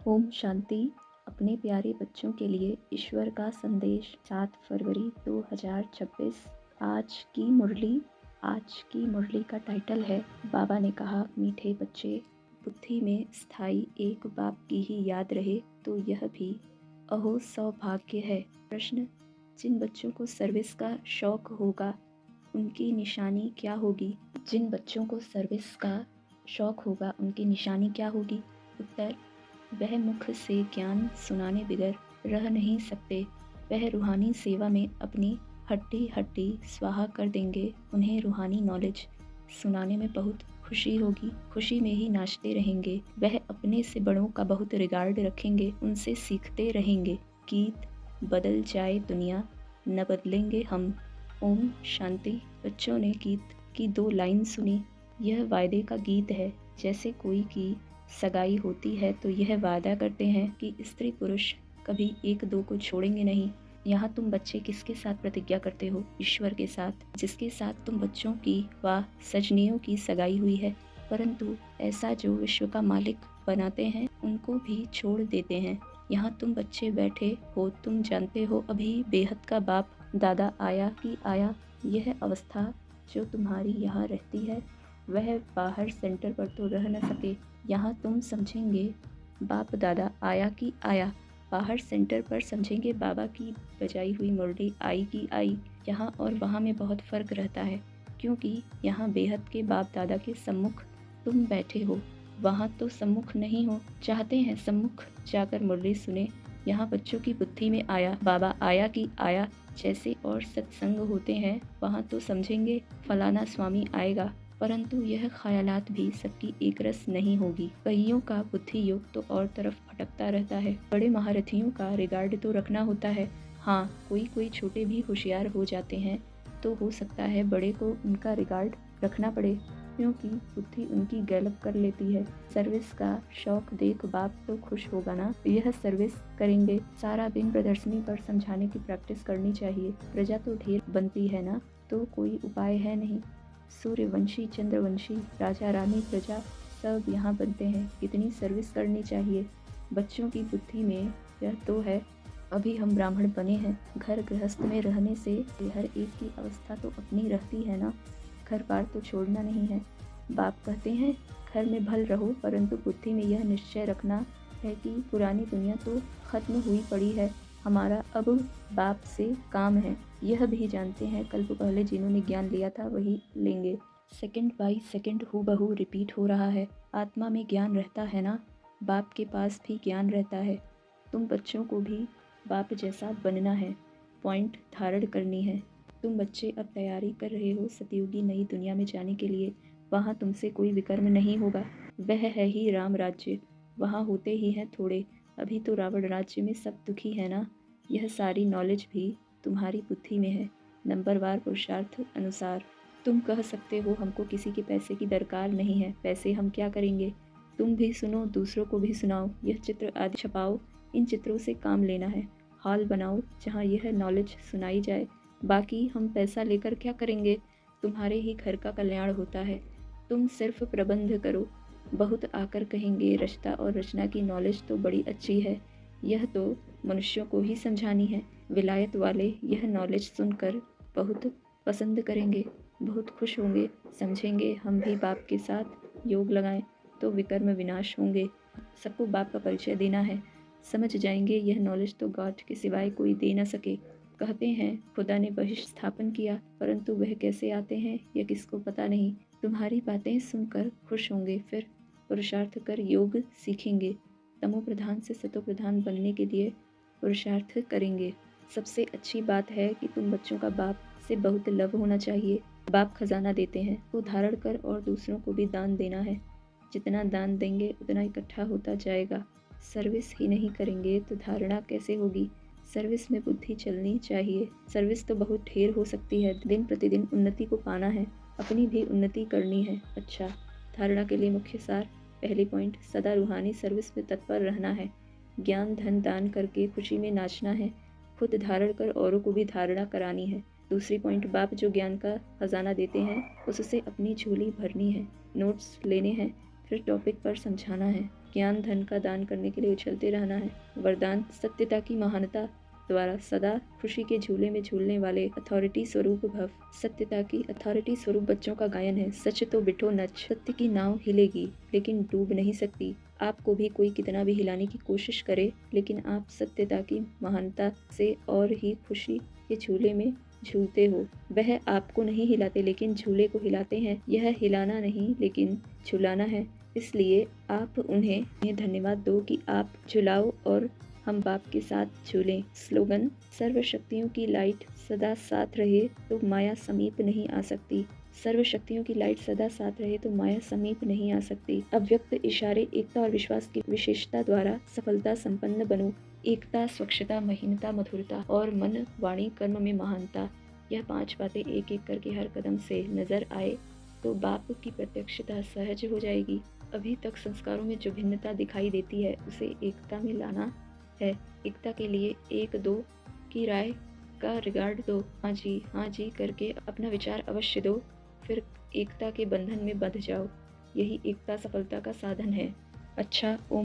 ओम शांति। अपने प्यारे बच्चों के लिए ईश्वर का संदेश 7 फरवरी 2026। आज की मुरली का टाइटल है बाबा ने कहा, मीठे बच्चे, बुद्धि में स्थायी एक बाप की ही याद रहे तो यह भी अहो सौभाग्य है। प्रश्न, जिन बच्चों को सर्विस का शौक होगा उनकी निशानी क्या होगी? जिन बच्चों को सर्विस का शौक होगा उनकी निशानी क्या होगी? उत्तर, वह मुख से ज्ञान सुनाने बिगर रह नहीं सकते। वह रूहानी सेवा में अपनी हड्डी हड्डी स्वाहा कर देंगे। उन्हें रूहानी नॉलेज सुनाने में बहुत खुशी होगी, खुशी में ही नाचते रहेंगे। वह अपने से बड़ों का बहुत रिगार्ड रखेंगे, उनसे सीखते रहेंगे। गीत, बदल जाए दुनिया न बदलेंगे हम। ओम शांति। बच्चों ने गीत की 2 लाइन सुनी। यह वायदे का गीत है। जैसे कोई की सगाई होती है तो यह वादा करते हैं कि स्त्री पुरुष कभी एक दो को छोड़ेंगे नहीं। यहाँ तुम बच्चे किसके साथ प्रतिज्ञा करते हो? ईश्वर के साथ, जिसके साथ तुम बच्चों की व सजनियों की सगाई हुई है। परंतु ऐसा जो विश्व का मालिक बनाते हैं उनको भी छोड़ देते हैं। यहाँ तुम बच्चे बैठे हो, तुम जानते हो अभी बेहद का बाप दादा आया कि आया। यह अवस्था जो तुम्हारी यहाँ रहती है वह बाहर सेंटर पर तो रह न सके। यहाँ तुम समझेंगे बाप दादा आया कि आया, बाहर सेंटर पर समझेंगे बाबा की बजाई हुई मुरली आई की आई। यहाँ और वहाँ में बहुत फ़र्क रहता है, क्योंकि यहाँ बेहद के बाप दादा के सम्मुख तुम बैठे हो, वहाँ तो सम्मुख नहीं हो। चाहते हैं सम्मुख जाकर मुरली सुने। यहाँ बच्चों की बुद्धि में आया बाबा आया कि आया जैसे और सत्संग होते हैं, वहाँ तो समझेंगे फलाना स्वामी आएगा। परंतु यह ख्यालात भी सबकी एक रस नहीं होगी। कईयों का बुद्धि योग तो और तरफ भटकता रहता है। बड़े महारथियों का रिगार्ड तो रखना होता है। हाँ, कोई छोटे भी होशियार हो जाते हैं तो हो सकता है बड़े को उनका रिगार्ड रखना पड़े, क्योंकि बुद्धि उनकी गैलप कर लेती है। सर्विस का शौक देख बाप तो खुश होगा ना। यह सर्विस करेंगे, सारा दिन प्रदर्शनी पर समझाने की प्रैक्टिस करनी चाहिए। प्रजा तो ढेर बनती है ना, तो कोई उपाय है नहीं। सूर्यवंशी, चंद्रवंशी, राजा रानी, प्रजा सब यहाँ बनते हैं। कितनी सर्विस करनी चाहिए। बच्चों की बुद्धि में यह तो है, अभी हम ब्राह्मण बने हैं, घर गृहस्थ में रहने से हर एक की अवस्था तो अपनी रहती है ना। घर बार तो छोड़ना नहीं है। बाप कहते हैं घर में भल रहो, परंतु बुद्धि में यह निश्चय रखना है कि पुरानी दुनिया तो खत्म हुई पड़ी है, हमारा अब बाप से काम है। यह भी जानते हैं कल्प पहले जिन्होंने ज्ञान लिया था वही लेंगे। सेकंड बाई सेकंड हूबहू रिपीट हो रहा है। आत्मा में ज्ञान रहता है ना, बाप के पास भी ज्ञान रहता है। तुम बच्चों को भी बाप जैसा बनना है, पॉइंट धारण करनी है। तुम बच्चे अब तैयारी कर रहे हो सतयुगी नई दुनिया में जाने के लिए। वहाँ तुमसे कोई विकर्म नहीं होगा। वह है ही राम राज्य, वहाँ होते ही हैं थोड़े। अभी तो रावण राज्य में सब दुखी है ना। यह सारी नॉलेज भी तुम्हारी बुद्धि में है, नंबरवार पुरुषार्थ अनुसार। तुम कह सकते हो हमको किसी के पैसे की दरकार नहीं है, पैसे हम क्या करेंगे। तुम भी सुनो, दूसरों को भी सुनाओ, यह चित्र आदि छपाओ, इन चित्रों से काम लेना है। हॉल बनाओ जहाँ यह नॉलेज सुनाई जाए। बाकी हम पैसा लेकर क्या करेंगे, तुम्हारे ही घर का कल्याण होता है। तुम सिर्फ प्रबंध करो। बहुत आकर कहेंगे रचता और रचना की नॉलेज तो बड़ी अच्छी है, यह तो मनुष्यों को ही समझानी है। विलायत वाले यह नॉलेज सुनकर बहुत पसंद करेंगे, बहुत खुश होंगे, समझेंगे हम भी बाप के साथ योग लगाएं तो विकर्म विनाश होंगे। सबको बाप का परिचय देना है, समझ जाएंगे यह नॉलेज तो गॉड के सिवाय कोई दे न सके। कहते हैं खुदा ने बहिष्ठ स्थापन किया, परंतु वह कैसे आते हैं यह किसको पता नहीं। तुम्हारी बातें सुनकर खुश होंगे, फिर पुरुषार्थ कर योग सीखेंगे। तमो प्रधान से सतो प्रधान बनने के लिए पुरुषार्थ करेंगे। सबसे अच्छी बात है कि तुम बच्चों का बाप से बहुत लव होना चाहिए। बाप खजाना देते हैं तो धारण कर और दूसरों को भी दान देना है। जितना दान देंगे उतना इकट्ठा होता जाएगा। सर्विस ही नहीं करेंगे तो धारणा कैसे होगी। सर्विस में बुद्धि चलनी चाहिए। सर्विस तो बहुत ढेर हो सकती है, दिन प्रतिदिन उन्नति को पाना है, अपनी भी उन्नति करनी है। अच्छा, धारणा के लिए मुख्य सार। पहली पॉइंट, सदा रूहानी सर्विस में तत्पर रहना है। ज्ञान धन दान करके खुशी में नाचना है, खुद धारण कर औरों को भी धारणा करानी है। दूसरी पॉइंट, बाप जो ज्ञान का खजाना देते हैं उससे अपनी झोली भरनी है। नोट्स लेने हैं, फिर टॉपिक पर समझाना है। ज्ञान धन का दान करने के लिए उछलते रहना है। वरदान सत्यता की महानता द्वारा सदा खुशी के झूले में झूलने वाले अथॉरिटी स्वरूप भव। सत्यता की अथॉरिटी स्वरूप बच्चों का गायन है। सच तो बिठो नच, सत्य की नाव हिलेगी लेकिन डूब नहीं सकती। आपको भी कोई कितना भी हिलाने की कोशिश करे, लेकिन आप सत्यता की महानता से और ही खुशी के झूले में झूलते हो। वह आपको नहीं हिलाते लेकिन झूले को हिलाते हैं। यह हिलाना नहीं लेकिन झुलाना है। इसलिए आप उन्हें धन्यवाद दो कि आप झुलाओ और हम बाप के साथ झूलें। स्लोगन सर्व शक्तियों की लाइट सदा साथ रहे तो माया समीप नहीं आ सकती। सर्व शक्तियों की लाइट सदा साथ रहे तो माया समीप नहीं आ सकती। अव्यक्त इशारे एकता और विश्वास की विशेषता द्वारा सफलता संपन्न बनो। एकता, स्वच्छता, महीनता, मधुरता और मन, वाणी, कर्म में महानता। यह 5 बातें एक एक करके हर कदम से नजर आए तो बाप की प्रत्यक्षता सहज हो जाएगी। अभी तक संस्कारों में जो भिन्नता दिखाई देती है उसे एकता में लाना है। एकता के लिए 1-2 की राय का रिगार्ड दो। हाँ जी करके अपना विचार अवश्य दो, फिर एकता के बंधन में बंध जाओ। यही एकता सफलता का साधन है। अच्छा, ओम।